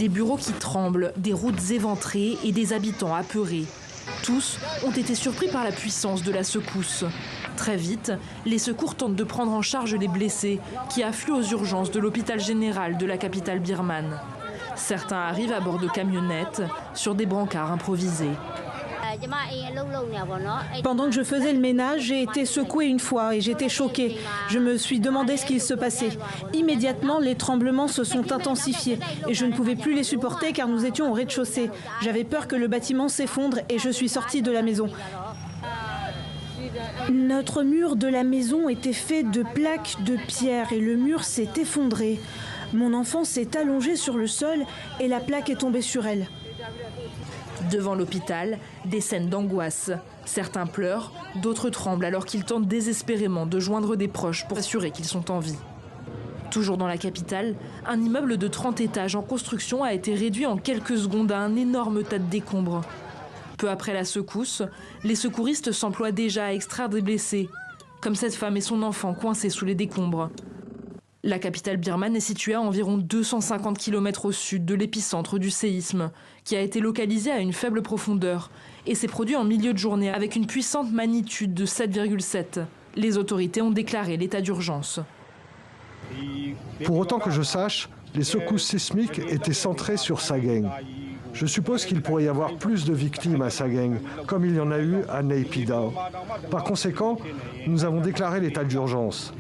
Des bureaux qui tremblent, des routes éventrées et des habitants apeurés. Tous ont été surpris par la puissance de la secousse. Très vite, les secours tentent de prendre en charge les blessés qui affluent aux urgences de l'hôpital général de la capitale birmane. Certains arrivent à bord de camionnettes, sur des brancards improvisés. Pendant que je faisais le ménage, j'ai été secouée une fois et j'étais choquée. Je me suis demandé ce qu'il se passait. Immédiatement, les tremblements se sont intensifiés et je ne pouvais plus les supporter car nous étions au rez-de-chaussée. J'avais peur que le bâtiment s'effondre et je suis sortie de la maison. Notre mur de la maison était fait de plaques de pierre et le mur s'est effondré. Mon enfant s'est allongée sur le sol et la plaque est tombée sur elle. Devant l'hôpital, des scènes d'angoisse. Certains pleurent, d'autres tremblent alors qu'ils tentent désespérément de joindre des proches pour assurer qu'ils sont en vie. Toujours dans la capitale, un immeuble de 30 étages en construction a été réduit en quelques secondes à un énorme tas de décombres. Peu après la secousse, les secouristes s'emploient déjà à extraire des blessés, comme cette femme et son enfant coincés sous les décombres. La capitale birmane est située à environ 250 km au sud de l'épicentre du séisme, qui a été localisé à une faible profondeur et s'est produit en milieu de journée avec une puissante magnitude de 7,7. Les autorités ont déclaré l'état d'urgence. Pour autant que je sache, les secousses sismiques étaient centrées sur Sagaing. Je suppose qu'il pourrait y avoir plus de victimes à Sagaing, comme il y en a eu à Naypyidaw. Par conséquent, nous avons déclaré l'état d'urgence.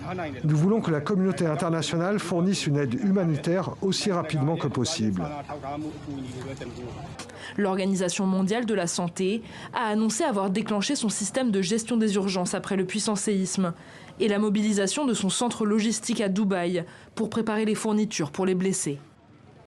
Nous voulons que la communauté internationale fournisse une aide humanitaire aussi rapidement que possible. L'Organisation mondiale de la santé a annoncé avoir déclenché son système de gestion des urgences après le puissant séisme et la mobilisation de son centre logistique à Dubaï pour préparer les fournitures pour les blessés.